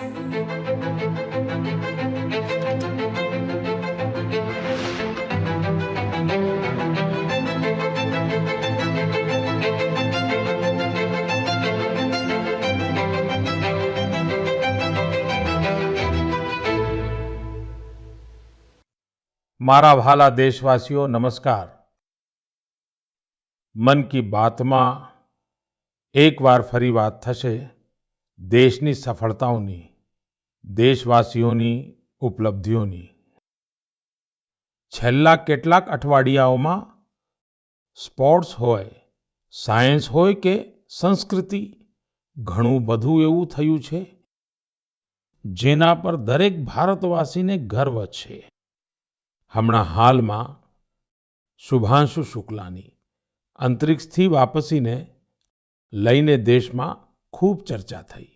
મારા વ્હાલા દેશવાસીઓ નમસ્કાર. મન કી બાતમાં એકવાર ફરી વાત થશે દેશની સફળતાઓની, દેશવાસીઓની ઉપલબ્ધિઓની. છેલ્લા કેટલાક અઠવાડિયાઓમાં સ્પોર્ટ્સ હોય, સાયન્સ હોય કે સંસ્કૃતિ, ઘણું બધું એવું થયું છે જેના પર દરેક ભારતવાસીને ગર્વ છે. હમણાં હાલમાં શુભાંશુ શુક્લાની અંતરિક્ષથી વાપસીને લઈને દેશમાં ખૂબ ચર્ચા થઈ.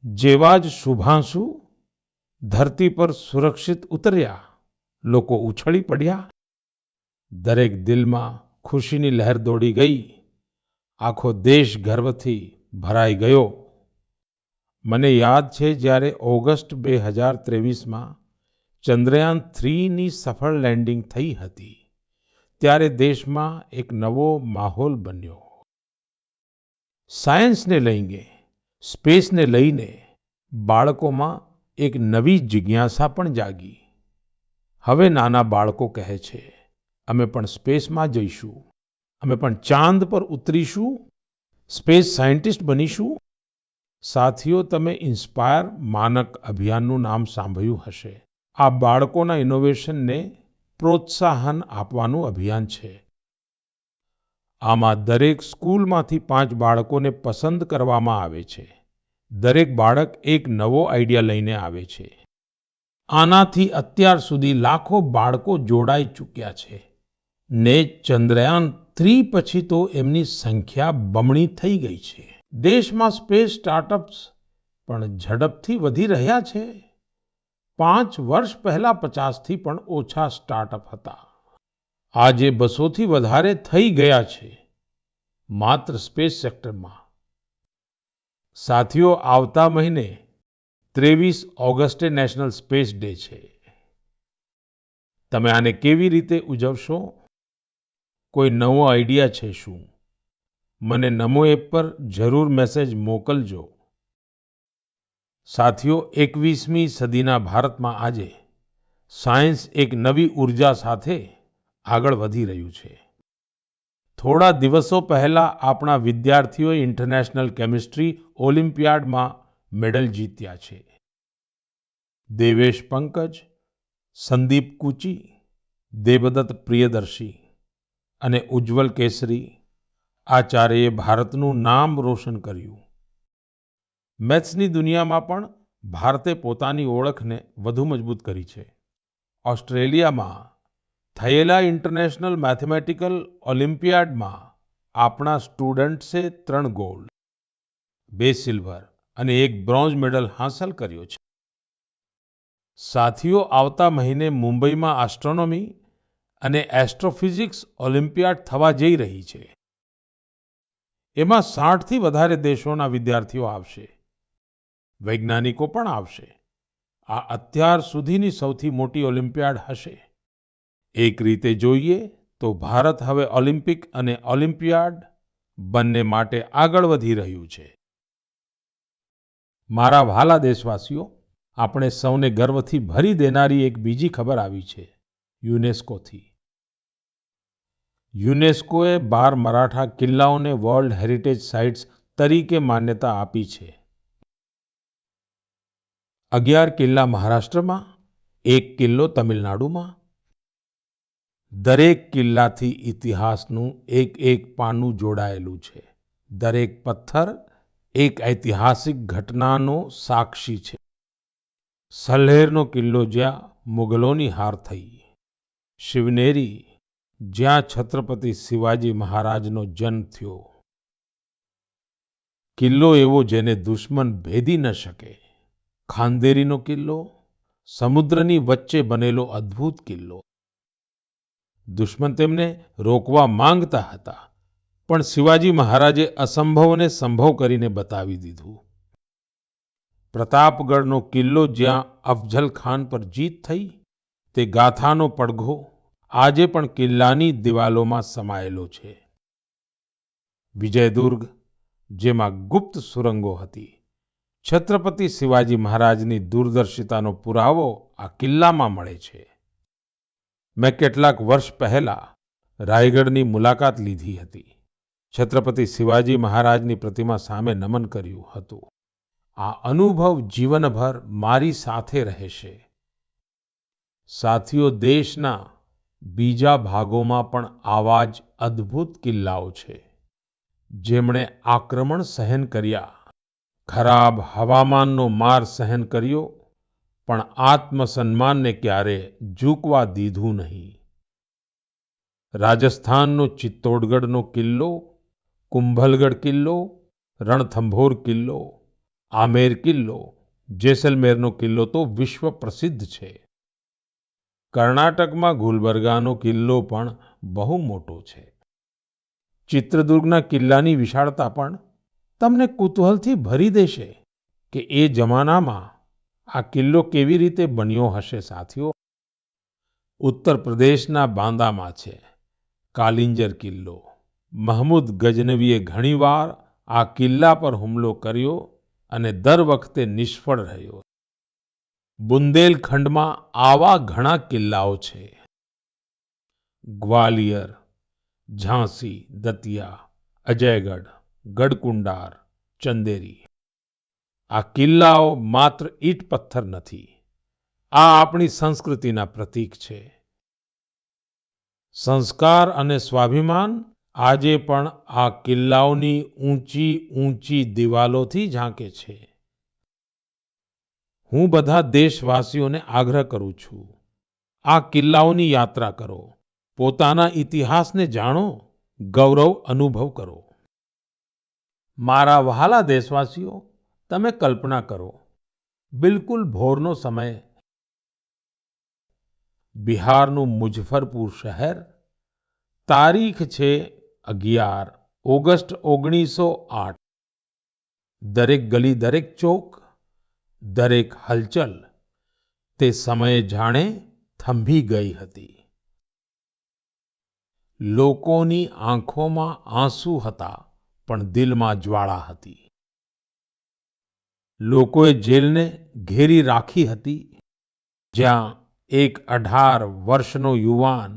જેવા જ શુભાંશુ ધરતી પર સુરક્ષિત ઉતર્યા, લોકો ઉછળી પડ્યા, દરેક દિલમાં ખુશીની લહેર દોડી ગઈ, આખો દેશ ગર્વથી ભરાઈ ગયો. મને યાદ છે જ્યારે ઓગસ્ટ 2023માં ચંદ્રયાન-3ની સફળ લેન્ડિંગ થઈ હતી, ત્યારે દેશમાં એક નવો માહોલ બન્યો. સાયન્સને લઈને, સ્પેસને લઈને બાળકોમાં એક નવી જિજ્ઞાસા પણ જાગી. હવે નાના બાળકો કહે છે, અમે પણ સ્પેસમાં જઈશું, અમે પણ ચાંદ પર ઉતરીશું, સ્પેસ સાયન્ટિસ્ટ બનીશું. સાથીઓ, તમે ઇન્સ્પાયર માનક અભિયાનનું નામ સાંભળ્યું હશે. આ બાળકોના ઇનોવેશનને પ્રોત્સાહન આપવાનું અભિયાન છે. આમાં દરેક સ્કૂલમાંથી 5 બાળકોને પસંદ કરવામાં આવે છે. દરેક બાળક એક નવો આઈડિયા લઈને આવે છે. આનાથી અત્યાર સુધી લાખો બાળકો જોડાઈ ચૂક્યા છે ને ચંદ્રયાન-3 પછી તો એમની સંખ્યા બમણી થઈ ગઈ છે. દેશમાં સ્પેસ સ્ટાર્ટઅપ્સ પણ ઝડપથી વધી રહ્યા છે. 5 વર્ષ પહેલા 50થી પણ ઓછા સ્ટાર્ટઅપ હતા. આજે 200થી વધારે થઈ ગયા છે માત્ર સ્પેસ સેક્ટરમાં. સાથીઓ, આવતા મહિને 23 ઓગસ્ટે નેશનલ સ્પેસ ડે છે. તમે આને કેવી રીતે ઉજવશો? કોઈ નવો આઈડિયા છે શું? મને નમો એપ પર જરૂર મેસેજ મોકલજો. સાથીઓ, 21મી સદીના ભારતમાં આજે સાયન્સ એક નવી ઉર્જા સાથે આગળ વધી રહ્યું છે. થોડા દિવસો પહેલા આપણા વિદ્યાર્થીઓએ ઇન્ટરનેશનલ કેમિસ્ટ્રી ઓલિમ્પિયાડમાં મેડલ જીત્યા છે. દેવેશ પંકજ, સંદીપ કુચી, દેવદત્ત પ્રિયદર્શી અને ઉજ્જવલ કેસરી આ ચારેય ભારતનું નામ રોશન કર્યું. મેથ્સની દુનિયામાં પણ ભારતે પોતાની ઓળખને વધુ મજબૂત કરી છે. ઓસ્ટ્રેલિયામાં થયેલા ઇન્ટરનેશનલ મેથેમેટિકલ ઓલિમ્પિયાડમાં આપણા સ્ટુડન્ટ્સે 3 ગોલ્ડ, 2 સિલ્વર અને 1 બ્રોન્ઝ મેડલ હાંસલ કર્યો છે. સાથીઓ, આવતા મહિને મુંબઈમાં એસ્ટ્રોનોમી અને એસ્ટ્રોફિઝિક્સ ઓલિમ્પિયાડ થવા જઈ રહી છે. એમાં 60થી વધારે દેશોના વિદ્યાર્થીઓ આવશે, વૈજ્ઞાનિકો પણ આવશે. આ અત્યાર સુધીની સૌથી મોટી ઓલિમ્પિયાડ હશે. એક રીતે જોઈએ તો ભારત હવે ઓલિમ્પિક અને ઓલિમ્પિયાડ બંને માટે આગળ વધી રહ્યું છે. મારા વ્હાલા દેશવાસીઓ, આપણે સૌને ગર્વથી ભરી દેનારી એક બીજી ખબર આવી છે યુનેસ્કોથી. યુનેસ્કોએ 12 મરાઠા કિલ્લાઓને વર્લ્ડ હેરિટેજ સાઇટ્સ તરીકે માન્યતા આપી છે. 11 કિલ્લા મહારાષ્ટ્રમાં, 1 કિલ્લો તમિલનાડુમાં. દરેક કિલ્લાથી ઇતિહાસનું એક પાનું જોડાયેલું છે. દરેક પથ્થર એક ઐતિહાસિક ઘટનાનો સાક્ષી છે. સલ્હેરનો કિલ્લો જ્યાં મુગલોની હાર થઈ, શિવનેરી જ્યાં છત્રપતિ શિવાજી મહારાજનો જન્મ થયો. કિલ્લો એવો જેને દુશ્મન ભેદી ન શકે. ખાંદેરીનો કિલ્લો, સમુદ્રની વચ્ચે બનેલો અદ્ભુત કિલ્લો. દુશ્મન તેમને રોકવા માંગતા હતા, પણ શિવાજી મહારાજે અસંભવને સંભવ કરીને બતાવી દીધું. પ્રતાપગઢનો કિલ્લો જ્યાં અફઝલ ખાન પર જીત થઈ, તે ગાથાનો પડઘો આજે પણ કિલ્લાની દિવાલોમાં સમાયેલો છે. વિજયદુર્ગ, જેમાં ગુપ્ત સુરંગો હતી, છત્રપતિ શિવાજી મહારાજની દૂરદર્શિતાનો પુરાવો આ કિલ્લામાં મળે છે. મેં કેટલાક વર્ષ પહેલા રાયગઢની મુલાકાત લીધી હતી. છત્રપતિ શિવાજી મહારાજની પ્રતિમા સામે નમન કર્યું હતું. આ અનુભવ જીવનભર મારી સાથે રહેશે. સાથીઓ, દેશના બીજા ભાગોમાં પણ આવા જ અદ્ભુત કિલ્લાઓ છે, જેમણે આક્રમણ સહન કર્યા, ખરાબ હવામાનનો માર સહન કર્યો, પણ આત્મસન્માનને ક્યારે ઝૂકવા દીધું નહીં. રાજસ્થાનનો ચિત્તોડગઢનો કિલ્લો, કુંભલગઢ કિલ્લો, રણથંભોર કિલ્લો, આમેર કિલ્લો, જેસલમેરનો કિલ્લો તો વિશ્વ પ્રસિદ્ધ છે. કર્ણાટકમાં ગુલબર્ગાનો કિલ્લો પણ બહુ મોટો છે. ચિત્રદુર્ગના કિલ્લાની વિશાળતા પણ તમને કુતૂહલથી ભરી દેશે કે એ જમાનામાં આ કિલ્લો કેવી રીતે બન્યો હશે. સાથીઓ, ઉત્તર પ્રદેશના બાંદામાં છે કાલિંજર કિલ્લો. મહમૂદ ગજનવીએ ઘણીવાર આ કિલ્લા પર હુમલો કર્યો અને દર વખતે નિષ્ફળ રહ્યો. બુંદેલખંડમાં આવા ઘણા કિલ્લાઓ છે. ગ્વાલિયર, ઝાંસી, દતિયા, અજયગઢ, ગઢકુંડાર, ચંદેરી. આ કિલ્લાઓ માત્ર ઈંટ પથ્થર નથી, આ આપણી સંસ્કૃતિના પ્રતીક છે. સંસ્કાર અને સ્વાભિમાન આજે પણ આ કિલ્લાઓની ઊંચી ઊંચી દિવાલોથી ઝાંકે છે. હું બધા દેશવાસીઓને આગ્રહ કરું છું, આ કિલ્લાઓની યાત્રા કરો, પોતાના ઇતિહાસને જાણો, ગૌરવ અનુભવ કરો. મારા વહાલા દેશવાસીઓ, તમે કલ્પના કરો, બિલકુલ ભોરનો સમય, બિહારનું મુઝફ્ફરપુર શહેર, તારીખ છે 11 ઓગસ્ટ 1908. દરેક ગલી, દરેક ચોક, દરેક હલચલ તે સમયે જાણે થંભી ગઈ હતી. લોકોની આંખોમાં આંસુ હતા, પણ દિલમાં જ્વાળા હતી. લોકોએ જેલને ઘેરી રાખી હતી, જ્યાં એક 18 વર્ષનો યુવાન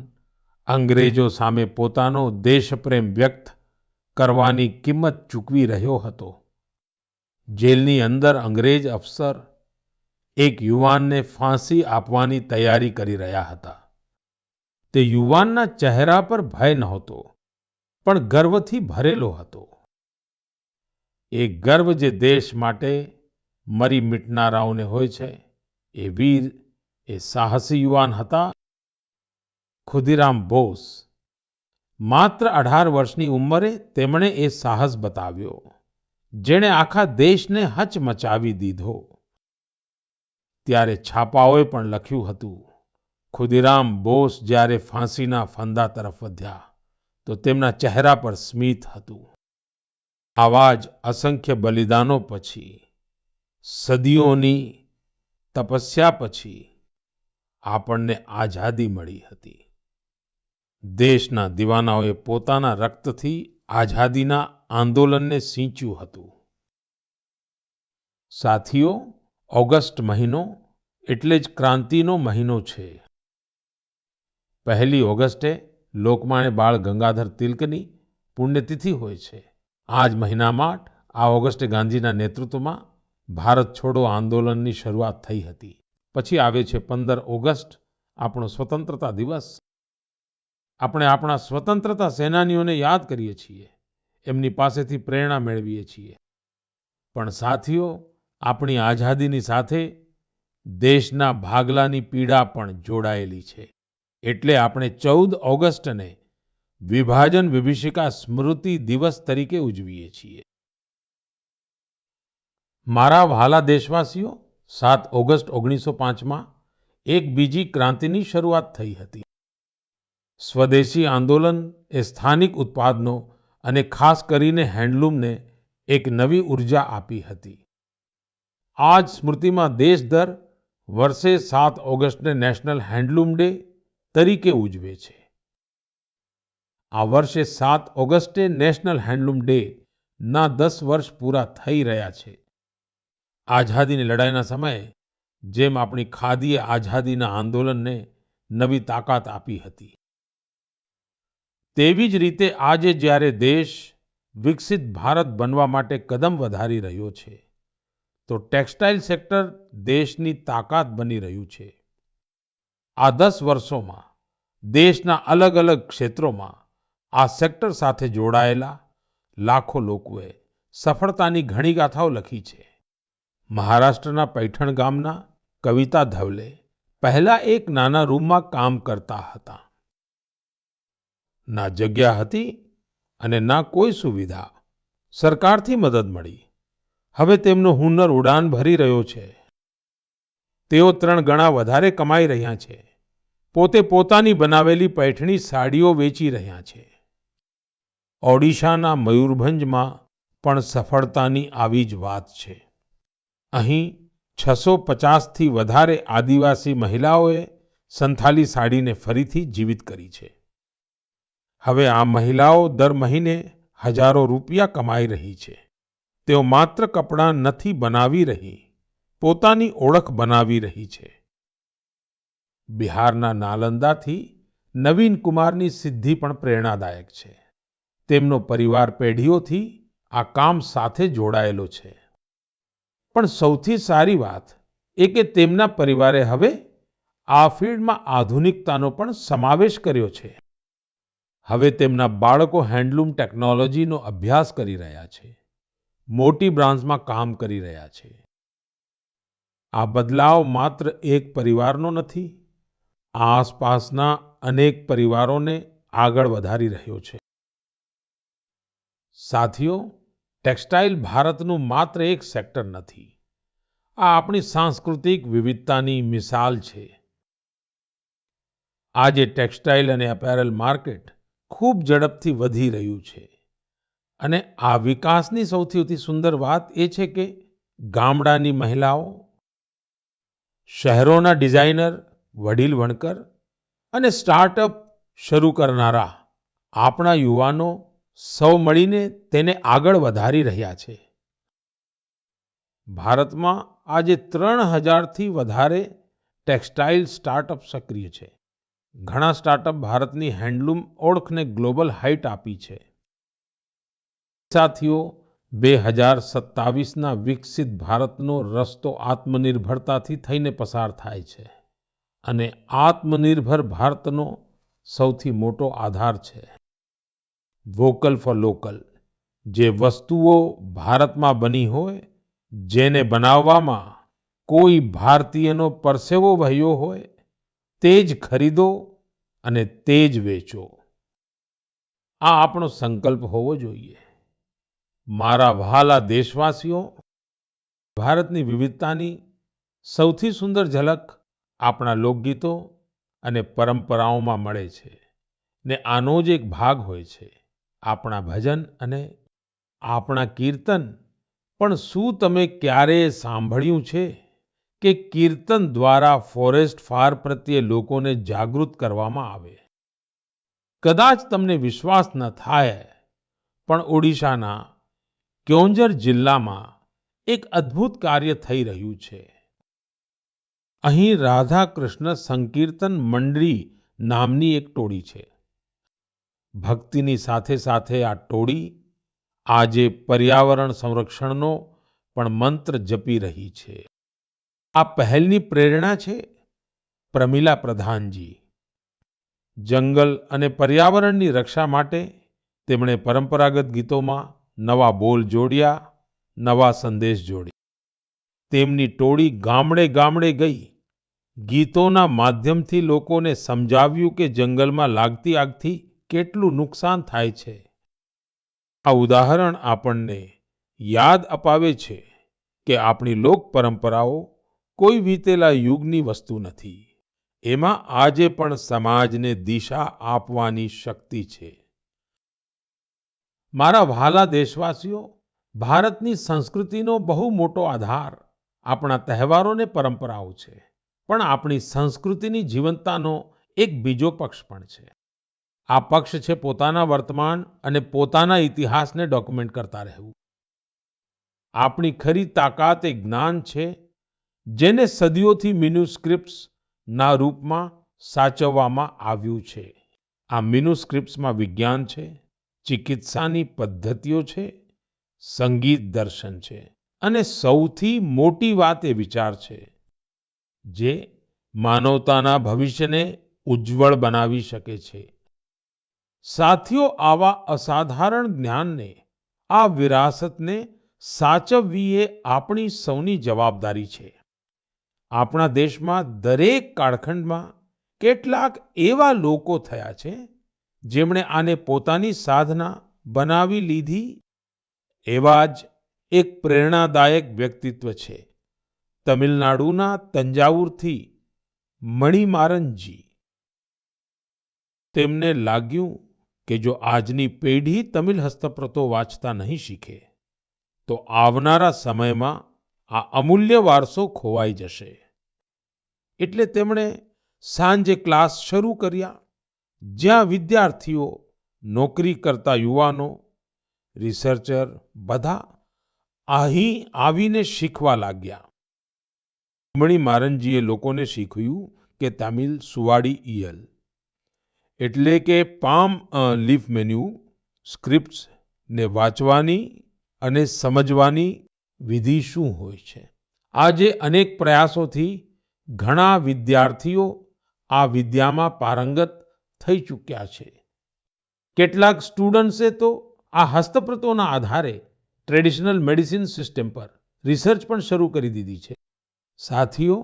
અંગ્રેજો સામે પોતાનો દેશપ્રેમ વ્યક્ત કરવાની કિંમત ચૂકવી રહ્યો હતો. જેલની અંદર અંગ્રેજ અફસર એક યુવાનને ફાંસી આપવાની તૈયારી કરી રહ્યા હતા. તે યુવાનના ચહેરા પર ભય નહોતો, પણ ગર્વથી ભરેલો હતો. એ ગર્વ જે દેશ માટે મરી મિટનારાઓને હોય છે. એ વીર, એ સાહસી યુવાન હતા ખુદીરામ બોઝ. માત્ર 18 વર્ષની ઉંમરે તેમણે એ સાહસ બતાવ્યો, જેણે આખા દેશને હચમચાવી દીધો. ત્યારે છાપાઓએ પણ લખ્યું હતું, ખુદીરામ બોઝ જ્યારે ફાંસીના ફંદા તરફ વધ્યા તો તેમના ચહેરા પર સ્મિત હતું. આવા જ અસંખ્ય બલિદાનો પછી, સદીઓની તપસ્યા પછી આપણને આઝાદી મળી હતી. દેશના દીવાનાઓએ પોતાના રક્તથી આઝાદીના આંદોલનને સિંચ્યું હતું. સાથીઓ, ઓગસ્ટ મહિનો એટલે જ ક્રાંતિનો મહિનો છે. 1 ઓગસ્ટે લોકમાન્ય બાળ ગંગાધર તિલકની પુણ્યતિથિ હોય છે. આ જ મહિનામાં આ ઓગસ્ટે ગાંધીના નેતૃત્વમાં ભારત છોડો આંદોલનની શરૂઆત થઈ હતી. પછી આવે છે 15 ઓગસ્ટ, આપણો સ્વતંત્રતા દિવસ. આપણે આપણા સ્વતંત્રતા સેનાનીઓને યાદ કરીએ છીએ, એમની પાસેથી પ્રેરણા મેળવીએ છીએ. પણ સાથીઓ, આપણી આઝાદીની સાથે દેશના ભાગલાની પીડા પણ જોડાયેલી છે. એટલે આપણે 14 ઓગસ્ટને વિભાજન વિભીષિકા સ્મૃતિ દિવસ તરીકે ઉજવીએ છીએ. મારા વહાલા દેશવાસીઓ, 7 ઓગસ્ટ 1905માં એક બીજી ક્રાંતિની શરૂઆત થઈ હતી. સ્વદેશી આંદોલન એ સ્થાનિક ઉત્પાદનો અને ખાસ કરીને હેન્ડલૂમને એક નવી ઉર્જા આપી હતી. આ જ સ્મૃતિમાં દેશ દર વર્ષે 7 ઓગસ્ટને નેશનલ હેન્ડલૂમ ડે તરીકે ઉજવે છે. આ વર્ષે 7 ઓગસ્ટે નેશનલ હેન્ડલૂમ ડે ના 10 વર્ષ પૂરા થઈ રહ્યા છે. આઝાદીની લડાઈના સમયે જેમ આપણી ખાદીએ આઝાદીના આંદોલનને નવી તાકાત આપી હતી, તેવી જ રીતે આજે જ્યારે દેશ વિકસિત ભારત બનવા માટે કદમ વધારી રહ્યો છે, તો ટેક્સટાઇલ સેક્ટર દેશની તાકાત બની રહ્યું છે. આ 10 વર્ષોમાં દેશના અલગ અલગ ક્ષેત્રોમાં આ સેક્ટર સાથે જોડાયેલા લાખો લોકોએ સફળતાની ઘણી ગાથાઓ લખી છે. મહારાષ્ટ્રના પૈઠણ ગામના કવિતા ધવલે પહેલા એક નાના રૂમમાં કામ કરતા હતા. ના જગ્યા હતી અને ના કોઈ સુવિધા. સરકારથી મદદ મળી. હવે તેમનો હુનર ઉડાન ભરી રહ્યો છે. તેઓ 3 ગણા વધારે કમાઈ રહ્યા છે. પોતે પોતાની બનાવેલી પૈઠણી સાડીઓ વેચી રહ્યા છે. ઓડિશાના મયુરભંજમાં પણ સફળતાની આવી જ વાત છે. અહીં 650થી વધારે આદિવાસી મહિલાઓએ સંથાલી સાડીને ફરીથી જીવિત કરી છે. હવે આ મહિલાઓ દર મહિને હજારો રૂપિયા કમાઈ રહી છે. તેઓ માત્ર કપડાં નથી બનાવી રહી, પોતાની ઓળખ બનાવી રહી છે. બિહારના નાલંદાથી નવીન કુમારની સિદ્ધિ પણ પ્રેરણાદાયક છે. તેમનો પરિવાર પેઢીઓથી આ કામ સાથે જોડાયેલો છે. પણ સૌથી સારી વાત એ કે તેમના પરિવારે હવે આ ફિલ્ડમાં આધુનિકતાનો પણ સમાવેશ કર્યો છે. હવે તેમના બાળકો હેન્ડલૂમ ટેકનોલોજીનો અભ્યાસ કરી રહ્યા છે, મોટી બ્રાન્ડ્સમાં કામ કરી રહ્યા છે. આ બદલાવ માત્ર એક પરિવારનો નથી, આસપાસના અનેક પરિવારોને આગળ વધારી રહ્યો છે. સાથીઓ, ટેક્સટાઇલ ભારતનું માત્ર એક સેક્ટર નથી, આ આપણી સાંસ્કૃતિક વિવિધતાની મિસાલ છે. આજે ટેક્સટાઇલ અને અપેરલ માર્કેટ ખૂબ ઝડપથી વધી રહ્યું છે અને આ વિકાસની સૌથી સુંદર વાત એ છે કે ગામડાની મહિલાઓ, શહેરોના ડિઝાઇનર, વડીલ વણકર અને સ્ટાર્ટઅપ શરૂ કરનારા આપણા યુવાનો સૌ મળીને તેને આગળ વધારી રહ્યા છે. ભારતમાં આજે 3000થી વધારે ટેક્સટાઇલ સ્ટાર્ટઅપ સક્રિય છે. ઘણા સ્ટાર્ટઅપ ભારતની હેન્ડલૂમ ઓળખને ગ્લોબલ હાઇટ આપી છે. સાથીઓ, 2027ના વિકસિત ભારતનો રસ્તો આત્મનિર્ભરતાથી થઈને પસાર થાય છે અને આત્મનિર્ભર ભારતનો સૌથી મોટો આધાર છે વોકલ ફોર લોકલ. જે વસ્તુઓ ભારતમાં બની હોય, જેને બનાવવામાં કોઈ ભારતીયનો પરસેવો વહ્યો હોય, તે જ ખરીદો અને તે જ વેચો. આ આપણો સંકલ્પ હોવો જોઈએ. મારા વહાલા દેશવાસીઓ, ભારતની વિવિધતાની સૌથી સુંદર ઝલક આપણા લોકગીતો અને પરંપરાઓમાં મળે છે ને આનો જ એક ભાગ હોય છે આપણા ભજન અને આપણા કીર્તન. પણ શું તમે ક્યારેય સાંભળ્યું છે કે કીર્તન દ્વારા ફોરેસ્ટ ફાયર પ્રત્યે લોકોને જાગૃત કરવામાં આવે? કદાચ તમને વિશ્વાસ ન થાય, પણ ઓડિશાના ક્યોંઝર જિલ્લામાં એક અદ્ભુત કાર્ય થઈ રહ્યું છે. અહીં રાધા કૃષ્ણ સંકીર્તન મંડળી નામની એક ટોળી છે. ભક્તિની સાથે સાથે આ ટોળી આજે પર્યાવરણ સંરક્ષણનો પણ મંત્ર જપી રહી છે. આ પહેલની પ્રેરણા છે પ્રમિલા પ્રધાનજી. જંગલ અને પર્યાવરણની રક્ષા માટે તેમણે પરંપરાગત ગીતોમાં નવા બોલ જોડ્યા, નવા સંદેશ જોડ્યા. તેમની ટોળી ગામડે ગામડે ગઈ, ગીતોના માધ્યમથી લોકોને સમજાવ્યું કે જંગલમાં લાગતી આગથી કેટલું નુકસાન થાય છે. આ ઉદાહરણ આપણને યાદ અપાવે છે કે આપણી લોક પરંપરાઓ કોઈ વીતેલા યુગની વસ્તુ નથી. એમાં આજે પણ સમાજને દિશા આપવાની શક્તિ છે. મારા વહાલા દેશવાસીઓ, ભારતની સંસ્કૃતિનો બહુ મોટો આધાર આપણા તહેવારો ને પરંપરાઓ છે, પણ આપણી સંસ્કૃતિની જીવંતતાનો એક બીજો પક્ષ પણ છે. આ પક્ષ છે પોતાના વર્તમાન અને પોતાના ઇતિહાસને ડોક્યુમેન્ટ કરતા રહેવું. આપણી ખરી તાકાત એ જ્ઞાન છે, જેને સદીઓથી મેન્યુસ્ક્રિપ્ટ્સ ના રૂપમાં સાચવવામાં આવ્યું છે. આ મેન્યુસ્ક્રિપ્ટ્સમાં વિજ્ઞાન છે, ચિકિત્સાની પદ્ધતિઓ છે, સંગીત દર્શન છે, અને સૌથી મોટી વાત એ વિચાર છે, જે માનવતાના ભવિષ્યને ઉજ્જવળ બનાવી શકે છે. સાથીઓ, આવા અસાધારણ જ્ઞાનને, આ વિરાસતને સાચવવી એ આપણી સૌની જવાબદારી છે. આપણા દેશમાં દરેક કાળખંડમાં કેટલાક એવા લોકો થયા છે, જેમણે આને પોતાની સાધના બનાવી લીધી. એવા જ એક પ્રેરણાદાયક વ્યક્તિત્વ છે તમિલનાડુના તંજાવુરથી મણિમારનજી. તેમને લાગ્યું કે જો આજની પેઢી તમિલ હસ્તપ્રતો વાંચતા નહીં શીખે, તો આવનારા સમયમાં આ અમૂલ્ય વારસો ખોવાઈ જશે. એટલે તેમણે સાંજે ક્લાસ શરૂ કર્યા, જ્યાં વિદ્યાર્થીઓ, નોકરી કરતા યુવાનો, રિસર્ચર બધા અહીં આવીને શીખવા લાગ્યા. મણિમારનજીએ લોકોને શીખવ્યું કે તમિલ સુવાડી ઈયલ એટલે કે પામ લીફ મેન્યુ સ્ક્રિપ્ટ્સ ને વાંચવાની અને સમજવાની વિધિ શું હોય છે. આજે અનેક પ્રયાસોથી ઘણા વિદ્યાર્થીઓ આ વિદ્યામાં પારંગત થઈ ચૂક્યા છે. કેટલાક સ્ટુડન્ટ્સે તો આ હસ્તપ્રતોના આધારે ટ્રેડિશનલ મેડિસિન સિસ્ટમ પર રિસર્ચ પણ શરૂ કરી દીધી છે. સાથીઓ,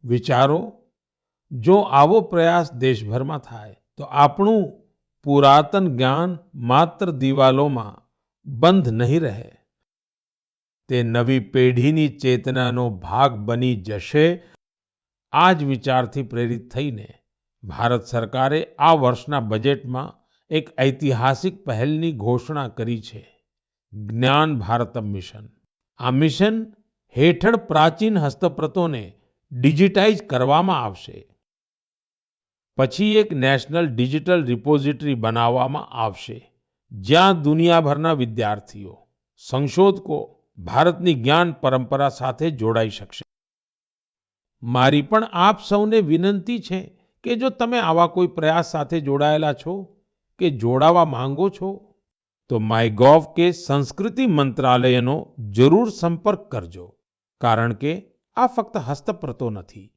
વિચારો, જો આવો પ્રયાસ દેશભરમાં થાય તો આપણું પુરાતન જ્ઞાન માત્ર દિવાલોમાં બંધ નહીં રહે, તે નવી પેઢીની ચેતનાનો ભાગ બની જશે. આ જ વિચારથી પ્રેરિત થઈને ભારત સરકારે આ વર્ષના બજેટમાં એક ઐતિહાસિક પહેલની ઘોષણા કરી છે, જ્ઞાન ભારતમ મિશન. આ મિશન હેઠળ પ્રાચીન હસ્તપ્રતોને ડિજિટાઇઝ કરવામાં આવશે. પછી એક નેશનલ ડિજિટલ રિપોઝિટરી બનાવવામાં આવશે, જ્યાં દુનિયાભરના વિદ્યાર્થીઓ, સંશોધકો ભારતની જ્ઞાન પરંપરા સાથે જોડાઈ શકશે. મારી પણ આપ સૌને વિનંતી છે કે જો તમે આવા કોઈ પ્રયાસ સાથે જોડાયેલા છો કે જોડાવા માંગો છો, તો માયગોવ કે સંસ્કૃતિ મંત્રાલયનો જરૂર સંપર્ક કરજો. કારણ કે આ ફક્ત હસ્તપ્રતો નથી,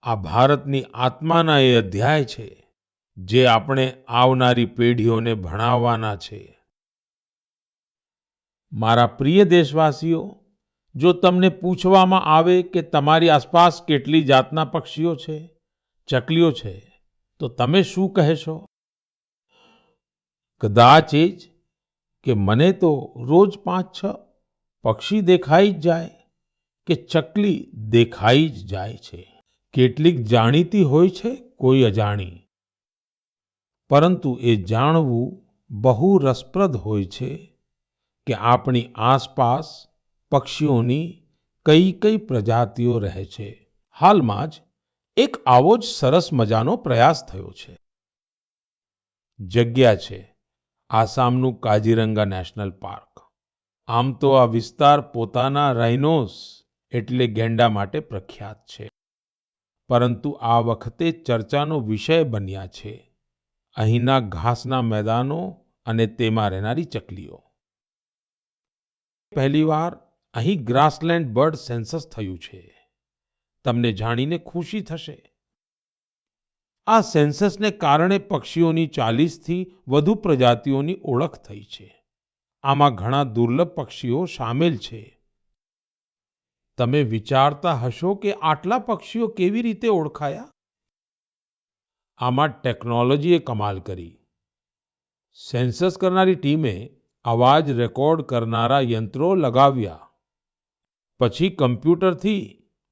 આ ભારતની આત્માના એ અધ્યાય છે, જે આપણે આવનારી પેઢીઓને ભણાવવાના છે. મારા પ્રિય દેશવાસીઓ, જો તમને પૂછવામાં આવે કે તમારી આસપાસ કેટલી જાતના પક્ષીઓ છે, ચકલીઓ છે, તો તમે શું કહેશો? કદાચ એ જ કે મને તો રોજ 5-6 પક્ષી દેખાઈ જ જાય કે ચકલી દેખાઈ જ જાય છે. કેટલીક જાણીતી હોય છે, કોઈ અજાણી. પરંતુ એ જાણવું બહુ રસપ્રદ હોય છે કે આપણી આસપાસ પક્ષીઓની કઈ કઈ પ્રજાતિઓ રહે છે. હાલમાં જ એક આવો જ સરસ મજાનો પ્રયાસ થયો છે. જગ્યા છે આસામનું કાઝીરંગા નેશનલ પાર્ક. આમ તો આ વિસ્તાર પોતાના રાઇનોસ એટલે ગેંડા માટે પ્રખ્યાત છે, પરંતુ આ વખતે ચર્ચાનો વિષય બન્યા છે અહીંના ઘાસના મેદાનો અને તેમાં રહેનારી ચકલીઓ. પહેલીવાર અહીં ગ્રાસલેન્ડ બર્ડ સેન્સસ થયું છે. તમને જાણીને ખુશી થશે. આ સેન્સસને કારણે પક્ષીઓની 40થી વધુ પ્રજાતિઓની ઓળખ થઈ છે. આમાં ઘણા દુર્લભ પક્ષીઓ સામેલ છે. તમે વિચારતા હશો કે આટલા પક્ષીઓ કેવી રીતે ઓળખાયા? આમાં ટેકનોલોજીએ કમાલ કરી. સેન્સસ કરનારી ટીમે અવાજ રેકોર્ડ કરનારા યંત્રો લગાવ્યા, પછી કમ્પ્યુટરથી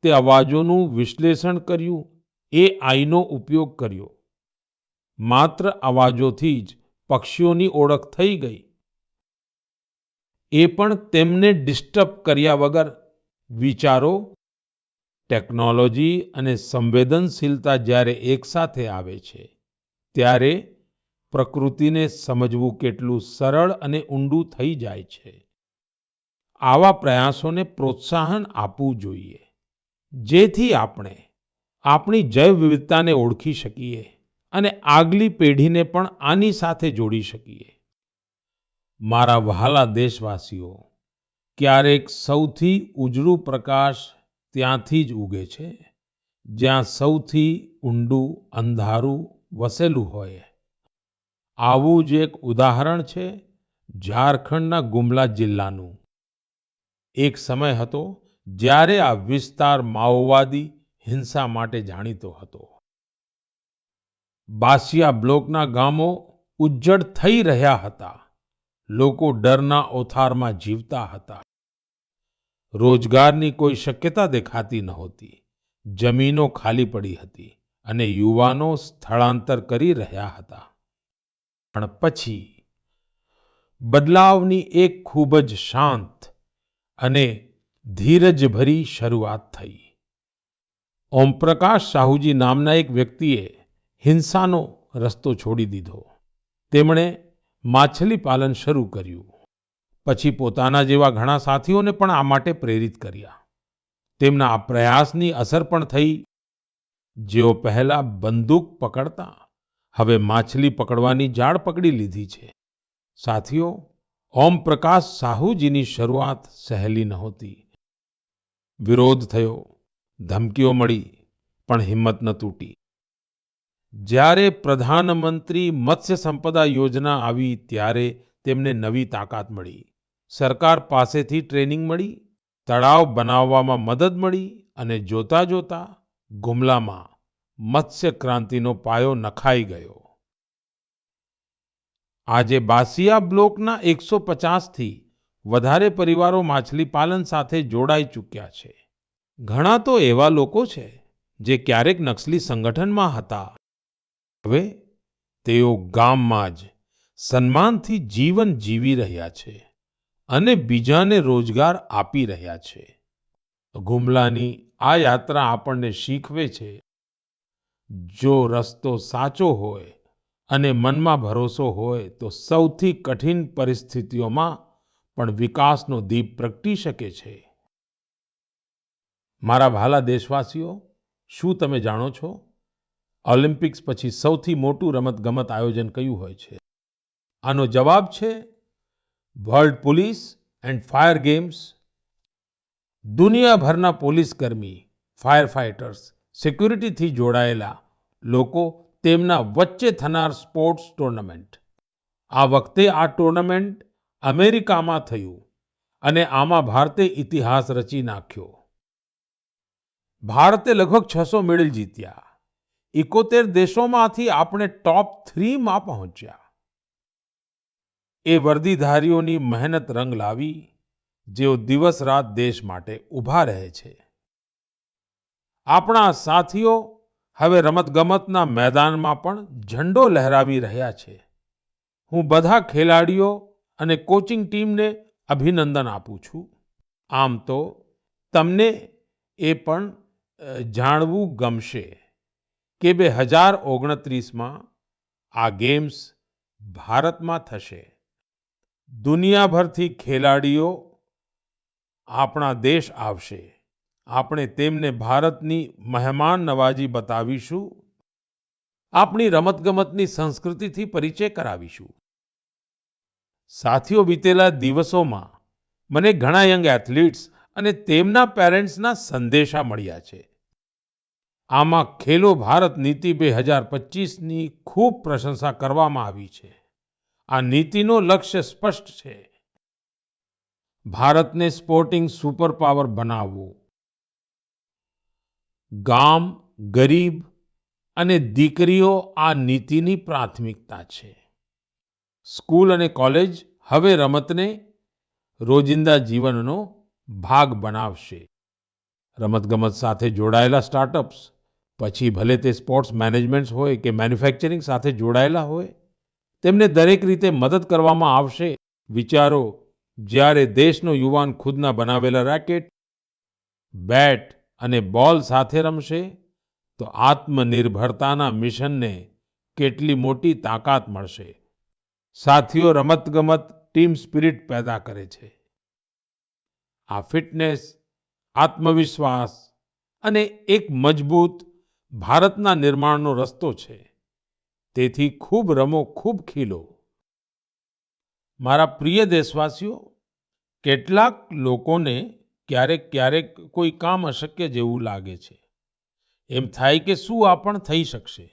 તે અવાજોનું વિશ્લેષણ કર્યું, એઆઈનો ઉપયોગ કર્યો. માત્ર અવાજોથી જ પક્ષીઓની ઓળખ થઈ ગઈ, એ પણ તેમને ડિસ્ટર્બ કર્યા વગર. વિચારો, ટેકનોલોજી અને સંવેદનશીલતા જ્યારે એકસાથે આવે છે, ત્યારે પ્રકૃતિને સમજવું કેટલું સરળ અને ઊંડું થઈ જાય છે. આવા પ્રયાસોને પ્રોત્સાહન આપવું જોઈએ, જેથી આપણે આપણી જૈવ વિવિધતાને ઓળખી શકીએ અને આગલી પેઢીને પણ આની સાથે જોડી શકીએ. મારા વહાલા દેશવાસીઓ, ક્યારેક સૌથી ઉજળું પ્રકાશ ત્યાંથી જ ઉગે છે, જ્યાં સૌથી ઊંડું અંધારું વસેલું હોય. આવું જ એક ઉદાહરણ છે ઝારખંડના ગુમલા જિલ્લાનું. એક સમય હતો જ્યારે આ વિસ્તાર માઓવાદી હિંસા માટે જાણીતો હતો. બાસિયા બ્લોકના ગામો ઉજ્જડ થઈ રહ્યા હતા. લોકો ડરના ઓથારમાં જીવતા હતા. રોજગારની કોઈ શક્યતા દેખાતી નહોતી. જમીનો ખાલી પડી હતી અને યુવાનો સ્થળાંતર કરી રહ્યા હતા. પણ પછી બદલાવની એક ખૂબ જ શાંત અને ધીરજભરી શરૂઆત થઈ. ઓમપ્રકાશ સાહુજી નામના એક વ્યક્તિએ હિંસાનો રસ્તો છોડી દીધો. તેમણે માછલી પાલન શરૂ કર્યું. પછી પોતાના જેવા ઘણા સાથીઓને પણ આ માટે પ્રેરિત કર્યા. તેમના આ પ્રયાસની અસર પણ થઈ. જેઓ પહેલા બંદૂક પકડતા, હવે માછલી પકડવાની જાળ પકડી લીધી છે. સાથીઓ, ઓમપ્રકાશ સાહુજીની શરૂઆત સહેલી નહોતી. વિરોધ થયો, ધમકીઓ મળી, પણ હિંમત ન તૂટી. જ્યારે પ્રધાનમંત્રી મત્સ્ય સંપદા યોજના આવી, ત્યારે તેમને નવી તાકાત મળી. સરકાર પાસેથી ટ્રેનિંગ મળી, તળાવ બનાવવામાં મદદ મળી અને જોતા જોતા ગુમલામાં મત્સ્ય ક્રાંતિનો પાયો નખાઈ ગયો. આજે બાસિયા બ્લોકના 150 થી વધારે પરિવારો માછલી પાલન સાથે જોડાઈ ચૂક્યા છે. ઘણા તો એવા લોકો છે જે ક્યારેક નક્સલી સંગઠનમાં હતા. હવે તેઓ ગામમાં જ સન્માનથી જીવન જીવી રહ્યા છે અને બીજાને રોજગાર આપી રહ્યા છે. ગુમલાની આ યાત્રા આપણને શીખવે છે, જો રસ્તો સાચો હોય અને મનમાં ભરોસો હોય તો સૌથી કઠિન પરિસ્થિતિઓમાં પણ વિકાસનો દીપ પ્રગટી શકે છે. મારા વહાલા દેશવાસીઓ, શું તમે જાણો છો, ઓલિમ્પિક્સ પછી સૌથી મોટું રમતગમત આયોજન કયું હોય છે? આનો જવાબ છે world police and fire games. દુનિયાભરના પોલીસકર્મી, ફાયર ફાઇટર્સ, સિક્યુરિટીથી જોડાયેલા લોકો તેમના વચ્ચે થનાર સ્પોર્ટ્સ ટુર્નામેન્ટ. આ વખતે આ ટુર્નામેન્ટ અમેરિકામાં થયું અને આમાં ભારતે ઇતિહાસ રચી નાખ્યો. ભારતે લગભગ 600 મેડલ જીત્યા. 71 દેશોમાંથી આપણે ટોપ 3 માં પહોંચ્યા. એ વર્દીધારીઓની મહેનત રંગ લાવી, જેઓ દિવસ રાત દેશ માટે ઊભા રહે છે. આપણા સાથીઓ હવે રમતગમતના મેદાનમાં પણ ઝંડો લહેરાવી રહ્યા છે. હું બધા ખેલાડીઓ અને કોચિંગ ટીમને અભિનંદન આપું છું. આમ તો તમને એ પણ જાણવું ગમશે કે 2029માં આ ગેમ્સ ભારતમાં થશે. દુનિયાભરથી ખેલાડીઓ આપણા દેશ આવશે. આપણે તેમને ભારતની મહેમાન નવાજી બતાવીશું. આપણી રમતગમતની સંસ્કૃતિથી પરિચય કરાવીશું. સાથીઓ, વિતેલા દિવસોમાં મને ઘણા યંગ એથ્લીટ્સ અને તેમના પેરેન્ટ્સના સંદેશા મળ્યા છે. આમાં ખેલો ભારત નીતિ 2025ની ખૂબ પ્રશંસા કરવામાં આવી છે. આ નીતિનો લક્ષ્ય સ્પષ્ટ છે: ભારતને સ્પોર્ટિંગ સુપર પાવર બનાવવું. ગામ, ગરીબ અને દીકરીઓ આ નીતિની પ્રાથમિકતા છે. સ્કૂલ અને કોલેજ હવે રમતને રોજિંદા જીવનનો ભાગ બનાવશે. રમતગમત સાથે જોડાયેલા સ્ટાર્ટઅપ્સ, પછી ભલે તે સ્પોર્ટ્સ મેનેજમેન્ટ હોય કે મેન્યુફેક્ચરિંગ સાથે જોડાયેલા હોય, તેમને દરેક રીતે મદદ કરવામાં આવશે. વિચારો, જ્યારે દેશનો યુવાન ખુદના બનાવેલા રેકેટ, બેટ અને બોલ સાથે રમશે તો આત્મનિર્ભરતાના મિશનને કેટલી મોટી તાકાત મળશે। સાથીઓ, રમતગમત ટીમ સ્પિરિટ પેદા કરે છે। આ ફિટનેસ, આત્મવિશ્વાસ અને એક મજબૂત ભારતના નિર્માણનો રસ્તો છે। તેથી ખૂબ રમો, ખૂબ ખીલો। મારા પ્રિય દેશવાસીઓ, કેટલાક લોકોને ક્યારેક ક્યારેક કોઈ કામ અશક્ય જેવું લાગે છે। એમ થાય કે શું આ પણ થઈ શકશે?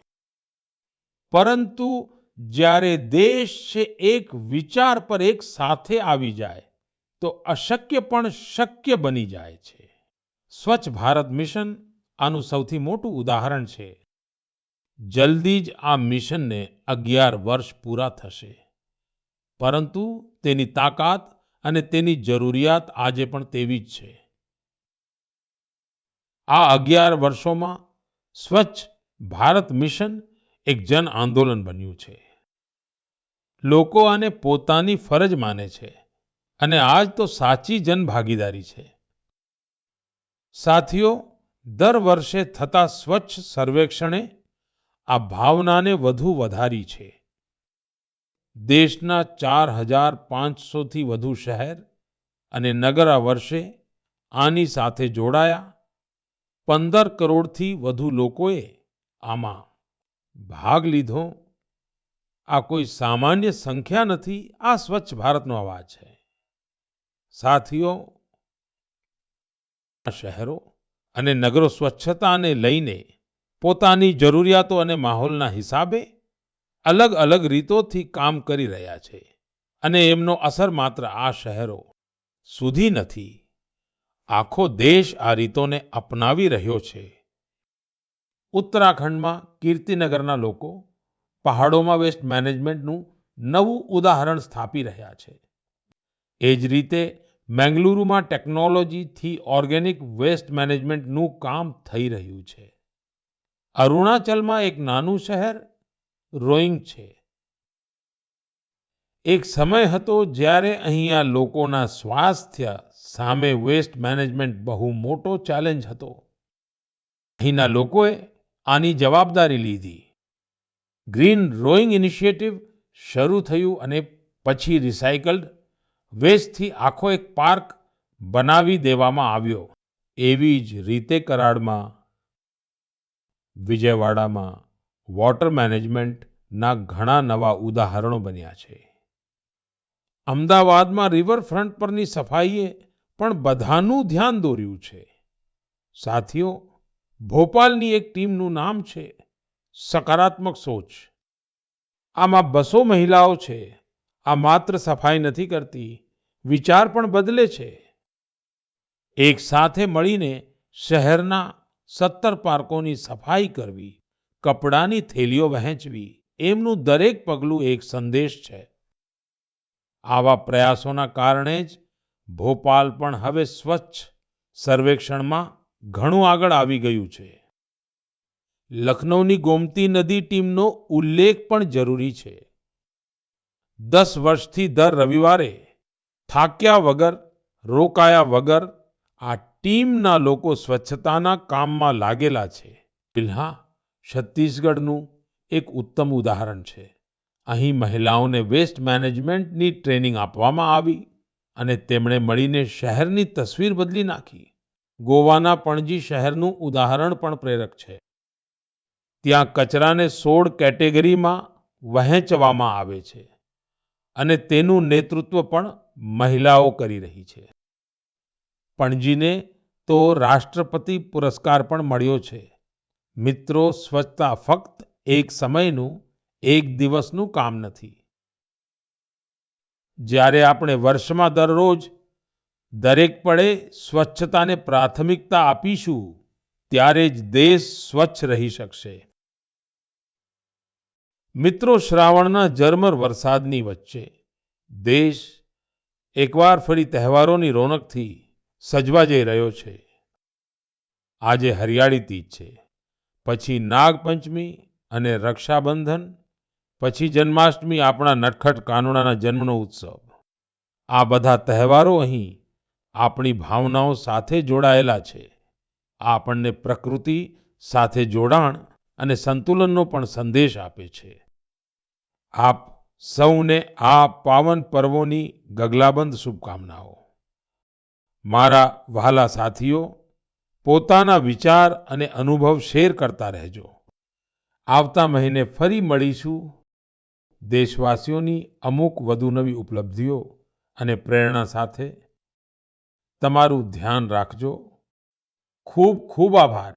પરંતુ જ્યારે દેશ છે એક વિચાર પર એક સાથે આવી જાય તો અશક્ય પણ શક્ય બની જાય છે। સ્વચ્છ ભારત મિશન આનું સૌથી મોટું ઉદાહરણ છે। જલ્દી જ આ મિશનને 11 વર્ષ પૂરા થશે, પરંતુ તેની તાકાત અને તેની જરૂરિયાત આજે પણ તેવી જ છે। આ 11 વર્ષોમાં સ્વચ્છ ભારત મિશન એક જન આંદોલન બન્યું છે। લોકો આને પોતાની ફરજ માને છે અને આજ તો સાચી જનભાગીદારી છે। સાથીઓ, દર વર્ષે થતા સ્વચ્છ સર્વેક્ષણે આ ભાવનાને વધુ વધારી છે। દેશના 4500 થી વધુ શહેર અને નગર આ વર્ષે આની સાથે જોડાયા। 15 કરોડથી વધુ લોકોએ આમાં ભાગ લીધો। આ કોઈ સામાન્ય સંખ્યા નથી, આ સ્વચ્છ ભારતનો અવાજ છે। સાથીઓ, શહેરો અને નગરો સ્વચ્છતાને લઈને પોતાની જરૂરિયાતો અને માહોલના હિસાબે અલગ અલગ રીતોથી કામ કરી રહ્યા છે અને એમનો અસર માત્ર આ શહેરો સુધી નથી, આખો દેશ આ રીતોને અપનાવી રહ્યો છે। ઉત્તરાખંડમાં કીર્તિનગરના લોકો પહાડોમાં વેસ્ટ મેનેજમેન્ટનું નવું ઉદાહરણ સ્થાપી રહ્યા છે। એ જ રીતે બેંગલુરુમાં ટેકનોલોજીથી ઓર્ગેનિક વેસ્ટ મેનેજમેન્ટનું કામ થઈ રહ્યું છે। અરુણાચલમાં એક નાનું શહેર રોઈંગ છે। એક સમય હતો જ્યારે અહીંયા લોકોના સ્વાસ્થ્ય સામે વેસ્ટ મેનેજમેન્ટ બહુ મોટો ચેલેન્જ હતો। અહીંના લોકોએ આની જવાબદારી લીધી। ગ્રીન રોઈંગ ઇનિશિયેટિવ શરૂ થયું અને પછી રિસાયકલ્ડ વેસ્ટથી આખો એક પાર્ક બનાવી દેવામાં આવ્યો। એવી જ રીતે કરાડમાં, વિજયવાડામાં વોટર મેનેજમેન્ટના ઘણા નવા ઉદાહરણો બન્યા છે। અમદાવાદમાં રિવરફ્રન્ટ પરની સફાઈએ પણ બધાનું ધ્યાન દોર્યું છે। સાથીઓ, ભોપાલની એક ટીમનું નામ છે સકારાત્મક સોચ। આમાં 200 મહિલાઓ છે। આ માત્ર સફાઈ નથી કરતી, વિચાર પણ બદલે છે। એક સાથે મળીને શહેરના 17 પાર્કોની સફાઈ કરવી, કપડાની થેલીઓ વહેંચવી, એમનું દરેક પગલું એક સંદેશ છે। આવા પ્રયાસોના કારણે જ ભોપાલ પણ હવે સ્વચ્છ સર્વેક્ષણમાં ઘણું આગળ આવી ગયું છે। લખનૌની ગોમતી નદી ટીમનો ઉલ્લેખ પણ જરૂરી છે। 10 વર્ષથી દર રવિવારે થાક્યા વગર, રોકાયા વગર આ ટીમના લોકો સ્વચ્છતાના કામમાં લાગેલા છે। હા, છત્તીસગઢનું એક ઉત્તમ ઉદાહરણ છે। અહીં મહિલાઓને વેસ્ટ મેનેજમેન્ટની ટ્રેનિંગ આપવામાં આવી અને તેમણે મળીને શહેરની તસવીર બદલી નાખી। ગોવાના પણજી શહેરનું ઉદાહરણ પણ પ્રેરક છે। ત્યાં કચરાને 16 કેટેગરીમાં વહેંચવામાં આવે છે અને તેનું નેતૃત્વ પણ મહિલાઓ કરી રહી છે। પણજીને તો રાષ્ટ્રપતિ પુરસ્કાર પણ મળ્યો છે। મિત્રો, સ્વચ્છતા ફક્ત એક સમયનું, એક દિવસનું કામ નથી। જ્યારે આપણે વર્ષમાં દરરોજ દરેક પળે સ્વચ્છતાને પ્રાથમિકતા આપીશું, ત્યારે જ દેશ સ્વચ્છ રહી શકશે। મિત્રો, શ્રાવણના ઝરમર વરસાદની વચ્ચે દેશ એકવાર ફરી તહેવારોની રોનકથી સજવા જઈ રહ્યો છે। આજે હરિયાળી તીજ છે, પછી નાગપંચમી અને રક્ષાબંધન, પછી જન્માષ્ટમી, આપણા નટખટ કાનુડાના જન્મનો ઉત્સવ। આ બધા તહેવારો અહીં આપણી ભાવનાઓ સાથે જોડાયેલા છે. આ આપણને પ્રકૃતિ સાથે જોડાણ અને સંતુલનનો પણ સંદેશ આપે છે. આપ સૌને આ પાવન પર્વોની ગગલાબંધ શુભકામનાઓ. મારા વહાલા સાથીઓ, પોતાના વિચાર અને અનુભવ શેર કરતા રહેજો. આવતા મહિને ફરી મળીશું દેશવાસીઓની અમુક વધુ નવી ઉપલબ્ધિઓ અને પ્રેરણા સાથે. તમારું ધ્યાન રાખજો. ખૂબ ખૂબ આભાર.